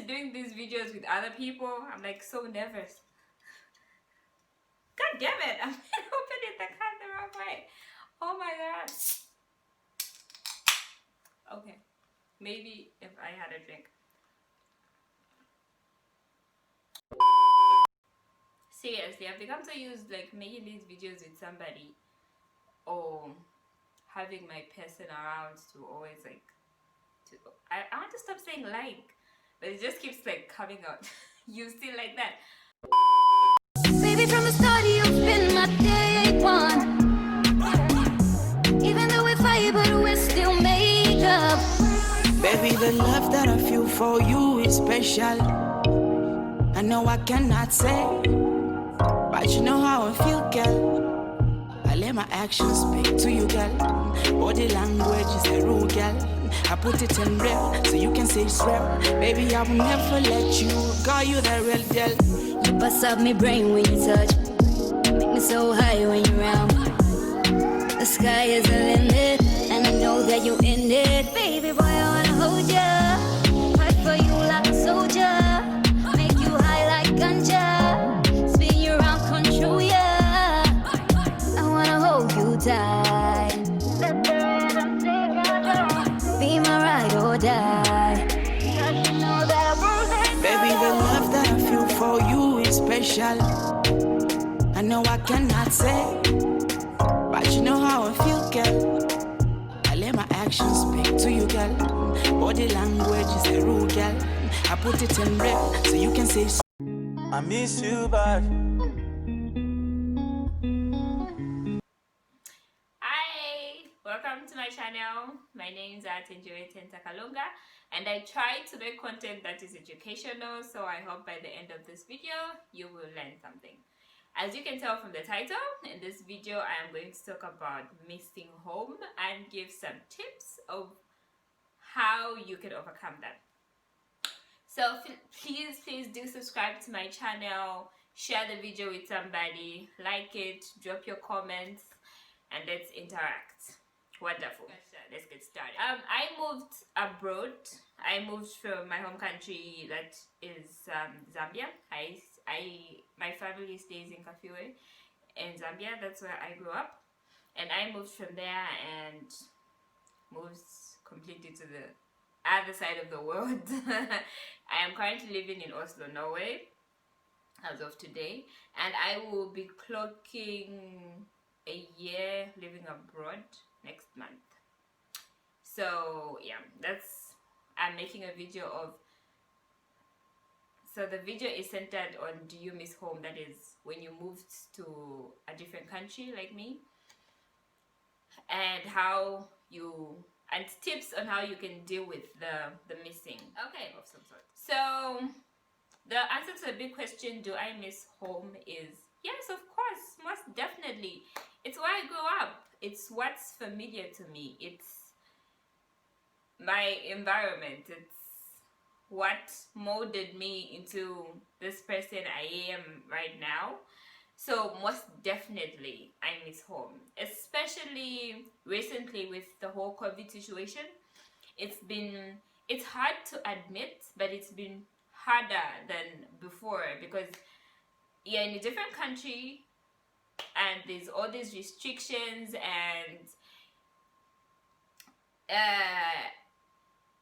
doing these videos with other people, I'm like so nervous. God damn it, I'm opening the can the wrong way. Oh my god. Okay, maybe if I had a drink. Seriously, I've become so used like making these videos with somebody or having my person around to always like to I want to stop saying like, but it just keeps like coming out. You still like that? Baby, from the start you've been my day one. Even though we fight, but we still make up. Baby, the love that I feel for you is special. I know I cannot say, but you know how I feel, girl. I let my actions speak to you, girl. Body language is a rule, girl. I put it in real, so you can say it's real. Baby, I will never let you go, you the real deal. You bust up my brain when you touch. Make me so high when you're around. The sky is the limit, and I know that you're in it. Baby boy, I wanna hold ya, fight for you like a soldier, make you high like ganja, spin you around, control ya. I wanna hold you tight. Let the rhythm take control. Be my ride or die. 'Cause you know that I won't let go. Baby, the love that I feel for you is special. I know I cannot say, but you know how I feel, girl. I let my actions speak to you, girl. Body language is a rule, girl. I put it in real, so you can say I miss you, but Hi, welcome to my channel. My name is Tenta, and I try to make content that is educational, so I hope by the end of this video you will learn something. As you can tell from the title, in this video I am going to talk about missing home and give some tips of how you can overcome that. So please do subscribe to my channel, share the video with somebody, like it, drop your comments, and let's interact. Wonderful. Let's get started. I moved abroad. I moved from my home country, that is Zambia. My family stays in Kafiwe in Zambia. That's where I grew up, and I moved from there and moved completely to the other side of the world. I am currently living in Oslo, Norway, as of today, and I will be clocking a year living abroad next month. So yeah, I'm making a video of, so the video is centered on, do you miss home? That is when you moved to a different country like me, and and tips on how you can deal with the missing of some sort. So the answer to the big question, do I miss home, is yes, of course, most definitely. It's where I grew up. It's what's familiar to me. It's my environment. It's what molded me into this person I am right now. So most definitely I miss home, especially recently with the whole COVID situation. It's hard to admit, but it's been harder than before, because you're in a different country and there's all these restrictions, and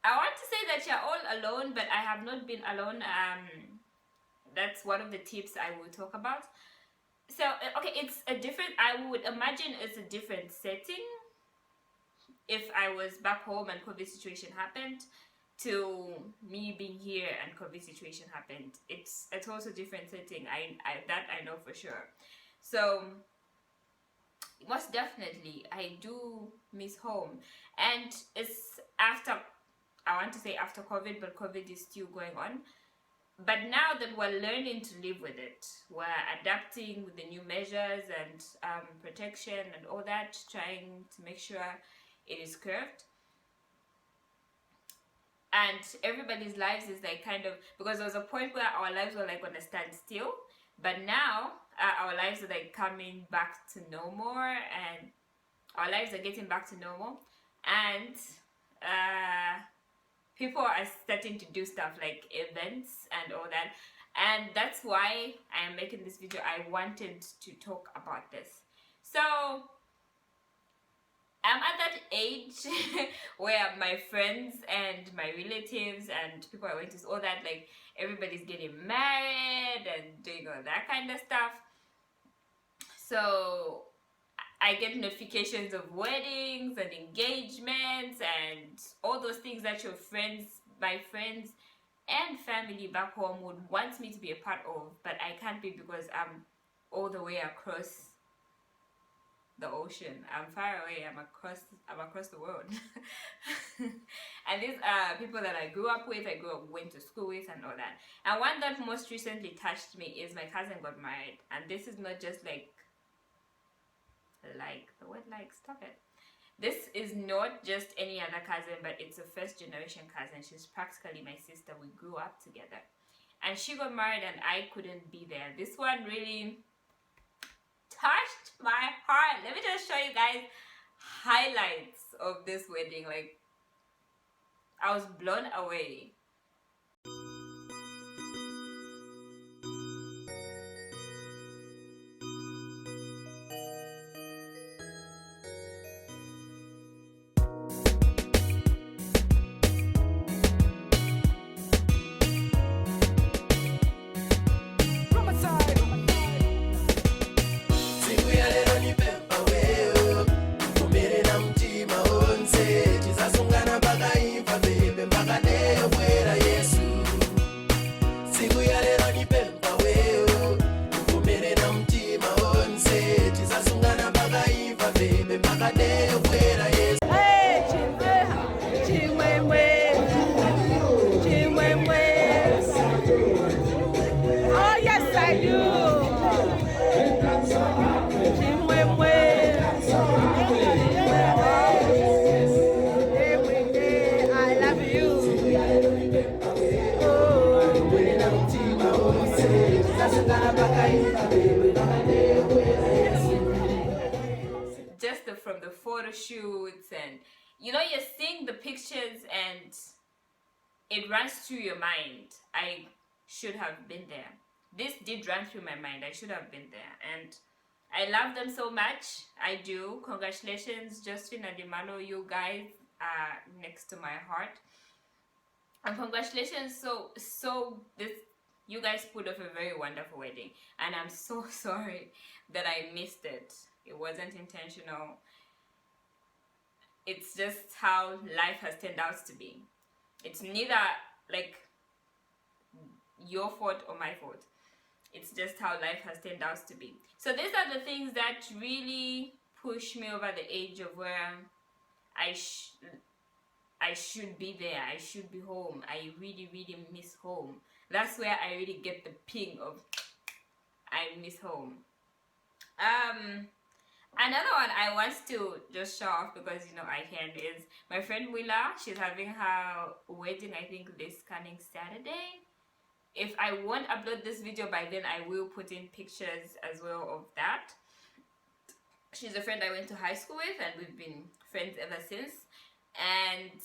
I want to say that you're all alone, but I have not been alone. That's one of the tips I will talk about. So okay, it's a different, I would imagine it's a different setting if I was back home and COVID situation happened, to me being here and COVID situation happened. It's a total different setting. I know for sure. So most definitely I do miss home, and it's after, I want to say after COVID, but COVID is still going on. But now that we're learning to live with it, we're adapting with the new measures and protection and all that, trying to make sure it is curved. And everybody's lives is like kind of, because there was a point where our lives were like on a standstill, but now our lives are like coming back to normal, and our lives are getting back to normal, and people are starting to do stuff like events and all that, and that's why I am making this video. I wanted to talk about this. So I'm at that age where my friends and my relatives and people I went to, all that, like everybody's getting married and doing all that kind of stuff. So I get notifications of weddings and engagements and all those things that your friends, my friends and family back home would want me to be a part of, but I can't be because I'm all the way across the ocean. I'm far away. I'm across the world. And these are people that I grew up with, went to school with and all that. And one that most recently touched me is my cousin got married. And this is not just like the word like, stop it. This is not just any other cousin, but it's a first generation cousin. She's practically my sister. We grew up together. And she got married and I couldn't be there. This one really touched my heart. Let me just show you guys highlights of this wedding. Like, I was blown away. Just from the photo shoots, and you know, you're seeing the pictures and it runs through your mind. I should have been there. This did run through my mind. I should have been there, and I love them so much. I do. Congratulations, Justin and Emmanuel. You guys are next to my heart, and congratulations. So this, you guys put off a very wonderful wedding, and I'm so sorry that I missed it. It wasn't intentional. It's just how life has turned out to be. It's neither like your fault or my fault. It's just how life has turned out to be. So these are the things that really push me over the edge of where I should be there. I should be home. I really, really miss home. That's where I really get the ping of I miss home. Another one I want to just show off because, you know, I can, is my friend Willa. She's having her wedding, I think, this coming Saturday. If I won't upload this video by then, I will put in pictures as well of that. She's a friend I went to high school with, and we've been friends ever since. And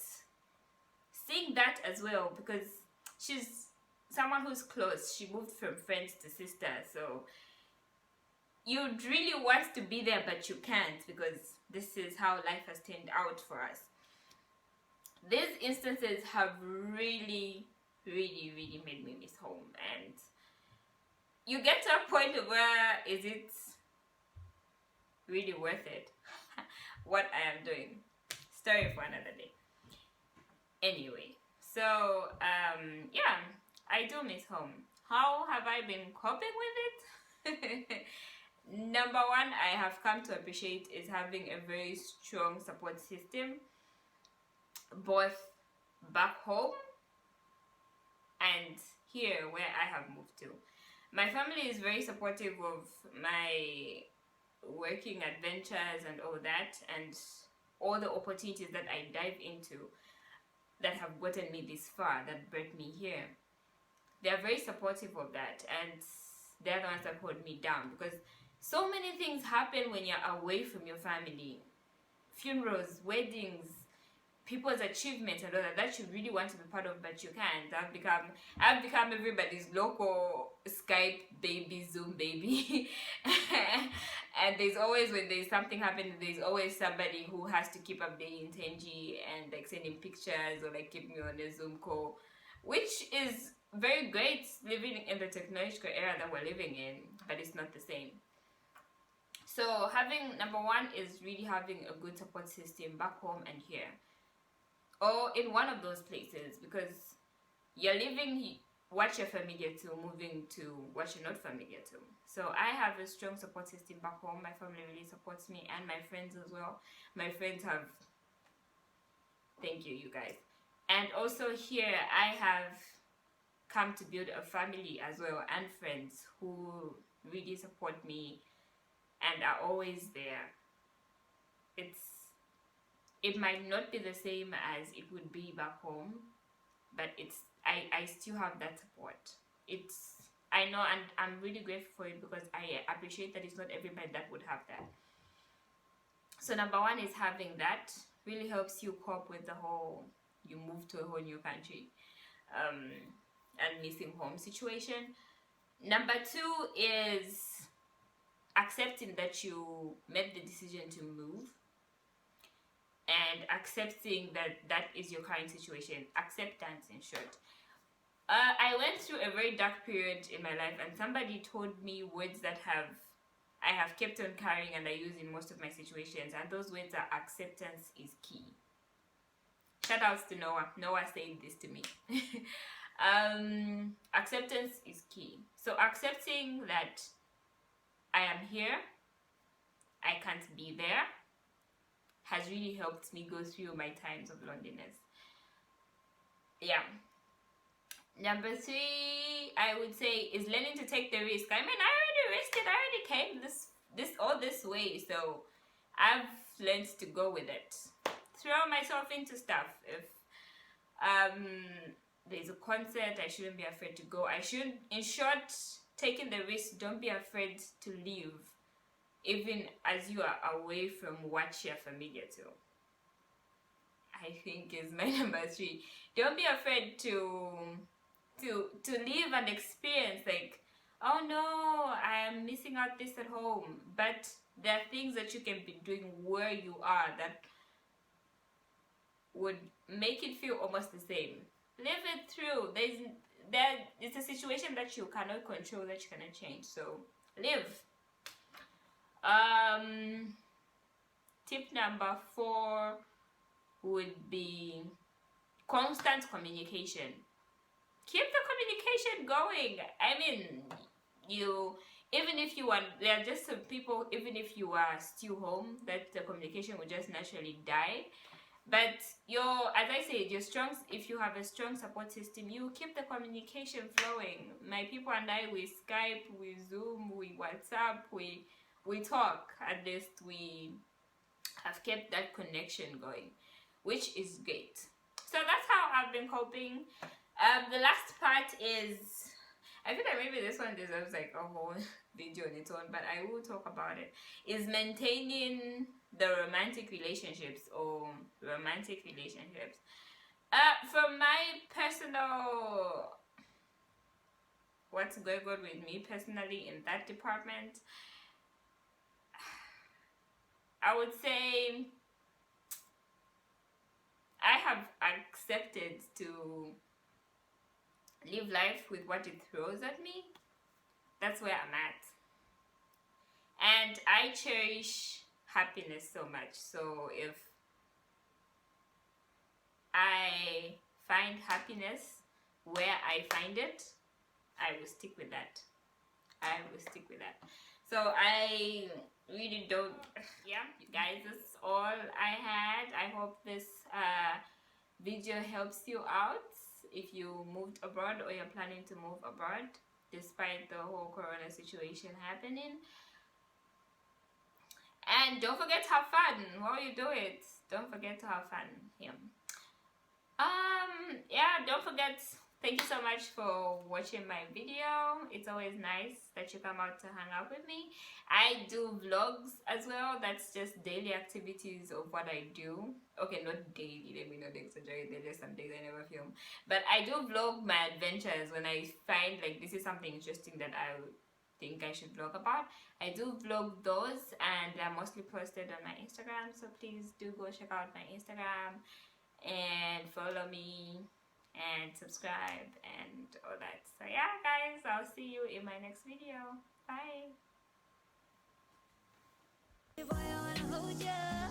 seeing that as well, because she's someone who's close. She moved from friends to sister, so you'd really want to be there, but you can't, because this is how life has turned out for us. These instances have really, really, really made me miss home, and you get to a point where is it really worth it what I am doing? Story for another day. Anyway, so yeah, I do miss home. How have I been coping with it? Number one, I have come to appreciate is having a very strong support system, both back home and here where I have moved to. My family is very supportive of my working adventures and all that, and all the opportunities that I dive into that have gotten me this far, that brought me here. They are very supportive of that, and they're the ones that hold me down, because so many things happen when you're away from your family. Funerals, weddings, people's achievements and all that you really want to be part of, but you can't. I've become everybody's local Skype baby, Zoom baby. And there's always, when there's something happening, there's always somebody who has to keep updating Tenji and like sending pictures or like keep me on a Zoom call, which is very great living in the technological era that we're living in, but it's not the same. So having, number one is really having a good support system back home and here, or in one of those places, because you're living what you're familiar to, moving to what you're not familiar to. So I have a strong support system back home. My family really supports me, and my friends as well. My friends have, thank you guys. And also here I have come to build a family as well, and friends who really support me and are always there. It might not be the same as it would be back home, but I still have that support. I know, and I'm really grateful for it, because I appreciate that it's not everybody that would have that. So number one is having that really helps you cope with the whole, you move to a whole new country, and missing home situation. Number two is accepting that you made the decision to move, and accepting that is your current situation. Acceptance, in short. I went through a very dark period in my life, and somebody told me words that I have kept on carrying and I use in most of my situations, and those words are: acceptance is key. Shout outs to Noah. Noah said this to me. Acceptance is key. So accepting that I am here, I can't be there, has really helped me go through my times of loneliness. Yeah. Number three, I would say, is learning to take the risk. I mean, I already risked it. I already came all this way, so I've learned to go with it. Throw myself into stuff. If there's a concert, I shouldn't be afraid to go. In short, taking the risk. Don't be afraid to leave, even as you are away from what you're familiar to. I think is my number three. Don't be afraid to live and experience, like, oh no, I am missing out this at home, but there are things that you can be doing where you are that would make it feel almost the same. Live it through. It's a situation that you cannot control, that you cannot change, so live. Tip number 4 would be constant communication. Keep the communication going. I mean, there are just some people, even if you are still home, that the communication will just naturally die. But as I said, if you have a strong support system, you keep the communication flowing. My people and I, we Skype, we Zoom, we WhatsApp, we talk. At least we have kept that connection going, which is great. So that's how I've been coping. The last part is, I feel like maybe this one deserves like a whole video on its own, but I will talk about it, is maintaining the romantic relationships. From my personal, what's going on with me personally in that department, I would say I have accepted to live life with what it throws at me. That's where I'm at. And I cherish happiness so much. So if I find happiness where I find it, I will stick with that. So I really don't, yeah, you guys, that's all I had. I hope this video helps you out if you moved abroad or you're planning to move abroad despite the whole corona situation happening. And don't forget to have fun while you do it. Don't forget to have fun. Yeah, don't forget Thank you so much for watching my video. It's always nice that you come out to hang out with me. I do vlogs as well. That's just daily activities of what I do. Okay, not daily, let me not exaggerate. There's just some days I never film. But I do vlog my adventures when I find like this is something interesting that I think I should vlog about. I do vlog those and they're mostly posted on my Instagram. So please do go check out my Instagram and follow me and subscribe and all that. So yeah guys, I'll see you in my next video. Bye. Boy, I wanna hold ya.